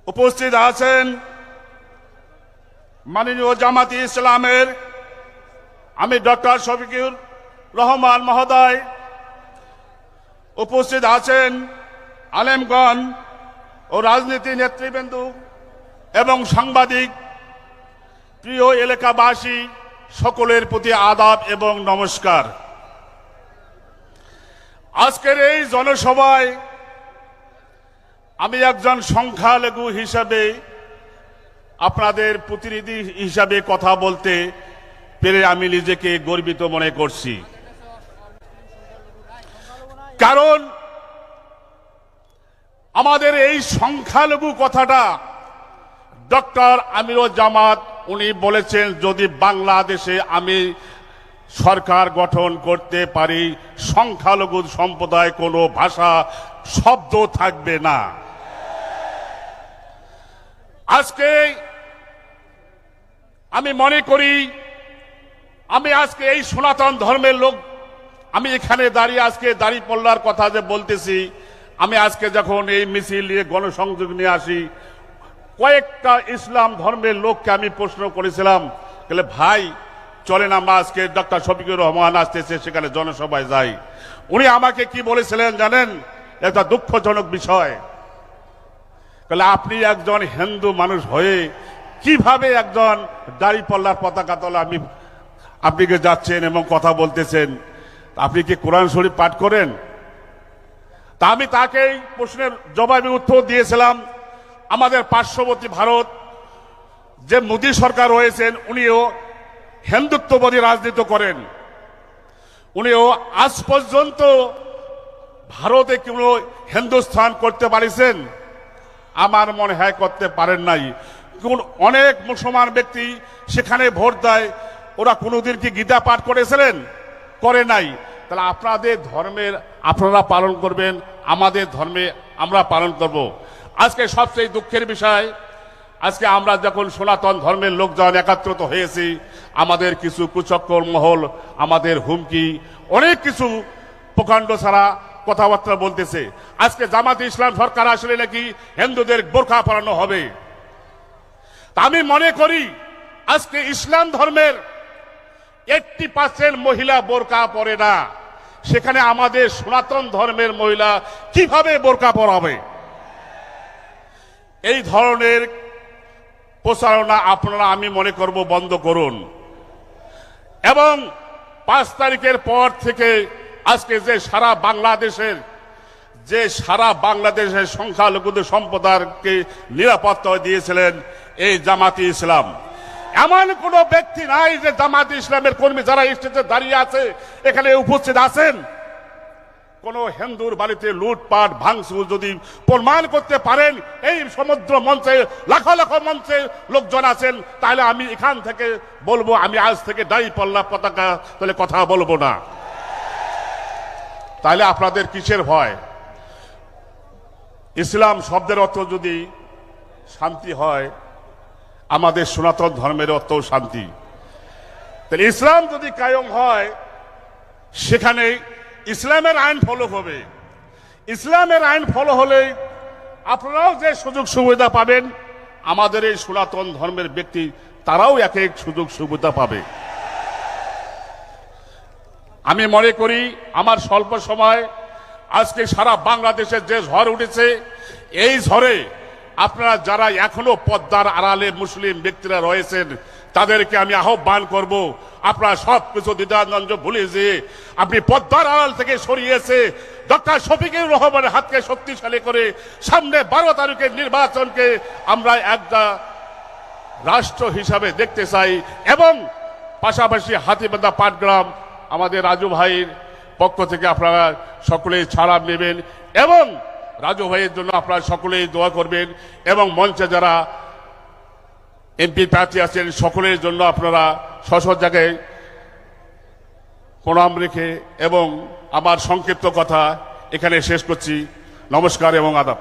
উপস্থিত আছেন মাননীয় জামাতে ইসলামের আমি ডক্টর শফিকুর রহমান মহোদয়, উপস্থিত আছেন আলেমগণ ও রাজনীতি নেতৃবৃন্দ এবং সাংবাদিক, প্রিয় এলাকাবাসী, সকলের প্রতি আদাব এবং নমস্কার। আজকের এই জনসভায় আমি একজন সংখ্যালঘু হিসাবে আপনাদের প্রতিনিধি হিসাবে কথা বলতে পেরে আমি নিজেকে গর্বিত মনে করছি। কারণ আমাদের এই সংখ্যালঘু কথাটা ডক্টর আমিরুল জামাত উনি বলেছেন, যদি বাংলাদেশে আমি সরকার গঠন করতে পারি সংখ্যালঘু সম্প্রদায় কোনো ভাষা শব্দ থাকবে না। আজকে আমি মনে করি আমি আজকে এই সনাতন ধর্মের লোক, আমি এখানে দাঁড়িয়ে আজকে দাঁড়িপাল্লার কথা যে বলতেছি, আমি আজকে যখন এই মিছিল নিয়ে গণসংযোগ নিয়ে আসি, কয়েকটা ইসলাম ধর্মের লোককে আমি প্রশ্ন করেছিলাম, বলে ভাই চলেন আমরা আজকে ডক্টর শফিকুর রহমান আসতেছে সেখানে জনসভায় যাই। উনি আমাকে কি বলেছিলেন জানেন? একটা দুঃখজনক বিষয়, বলে আপনি একজন হিন্দু মানুষ হয়ে কিভাবে একজন দাঁড়িপাল্লার পতাকা তলে আপনি যাচ্ছেন এবং কথা বলতেছেন, আপনি কি কোরআন শরীফ পাঠ করেন? তা আমি তাকে এই প্রশ্নের জবাবে উত্তর দিয়েছিলাম, আমাদের পার্শ্ববর্তী ভারত যে মোদী সরকার রয়েছেন উনিও হিন্দুত্ববাদী রাজনীতি করেন, উনিও আজ পর্যন্ত ভারতে কোনো হিন্দুস্থান করতে পারিছেন? আমার মনে হয় করতে পারেন নাই। অনেক মুসলমান ব্যক্তি সেখানে ভোট দেয়, ওরা কোনোদিন কি গীতা পাঠ করেছিলেন? করে নাই। তাহলে আপনাদের ধর্মের আপনারা পালন করবেন, আমাদের ধর্মে আমরা পালন করব। আজকে সবচেয়ে দুঃখের বিষয়, আজকে আমরা যখন সনাতন ধর্মের লোকজন একত্রিত হয়েছি, আমাদের কিছু কুচক্কর মহল আমাদের হুমকি অনেক কিছু প্রকাণ্ড ছাড়া কথাবার্তা বলতেছে। আজকে জামাতে ইসলাম সরকার আসলে নাকি হিন্দুদের বোরকা পরানো হবে। তা আমি মনে করি আজকে ইসলাম ধর্মের 80% মহিলা বোরকা পরে না, সেখানে আমাদের সনাতন ধর্মের মহিলা কিভাবে বোরকা পরাবে? এই ধরনের প্রচারণা আপনারা আমি মনে করব বন্ধ করুন। এবং 5 তারিখের পর থেকে আজকে যে সারা বাংলাদেশের সংখ্যালঘুদের সম্প্রদায়কে নিরাপত্তা দিয়েছিলেন এই জামাতে ইসলাম, এমন কোন ব্যক্তি নাই যে জামাতে ইসলামের কর্মী যারা স্টেজে দাঁড়িয়ে আছে এখানে উপস্থিত আছেন, কোন হিন্দুর বাড়িতে লুটপাট ভাঙচুর যদি প্রমাণ করতে পারেন, এই সমুদ্র মঞ্চে লাখ লাখ মঞ্চে লোকজন আছেন, তাহলে আমি এখান থেকে বলবো আমি আজ থেকে দাঁড়িপাল্লা পতাকা তাহলে কথা বলবো না। তাহলে আপনাদের কিসের ভয়? ইসলাম শব্দের অর্থ যদি শান্তি হয়, আমাদের সনাতন ধর্মের অর্থ শান্তি। তাহলে ইসলাম যদি কায়েম হয় সেখানে ইসলামের আইন ফলো হবে। ইসলামের আইন ফলো হলে আপনারাও যে সুযোগ সুবিধা পাবেন, আমাদের এই সনাতন ধর্মের ব্যক্তি তারাও এক এক সুযোগ সুবিধা পাবে। আমি মনে করি আমার স্বল্প সময় আজকে সারা বাংলাদেশের যে ঝড় উঠেছে, এই ঝড়ে আপনারা যারা এখনো পদ্মার আড়ালে মুসলিম ব্যক্তিরা রয়েছেন তাদেরকে আমি আহ্বান করব, আপনারা সবকিছু দ্বিধাদ্বন্দ্ব ভুলে যেয়ে আপনি পদ্মার আড়াল থেকে সরিয়েছে ডক্টর শফিকুর রহমানের হাতকে শক্তিশালী করে সামনে 12 তারিখের নির্বাচনকে আমরা একটা রাষ্ট্র হিসাবে দেখতে চাই। এবং পাশাপাশি হাতিবান্ধা পাটগ্রাম আমাদের রাজু ভাইয়ের পক্ষ থেকে আপনারা সকলেই ছাড়া নেবেন এবং রাজু ভাইয়ের জন্য আপনারা সকলেই দোয়া করবেন, এবং মঞ্চে যারা এমপি প্রার্থী আছেন সকলের জন্য আপনারা স্ব জায়গায় প্রণাম রেখে এবং আমার সংক্ষিপ্ত কথা এখানে শেষ করছি। নমস্কার এবং আদাব।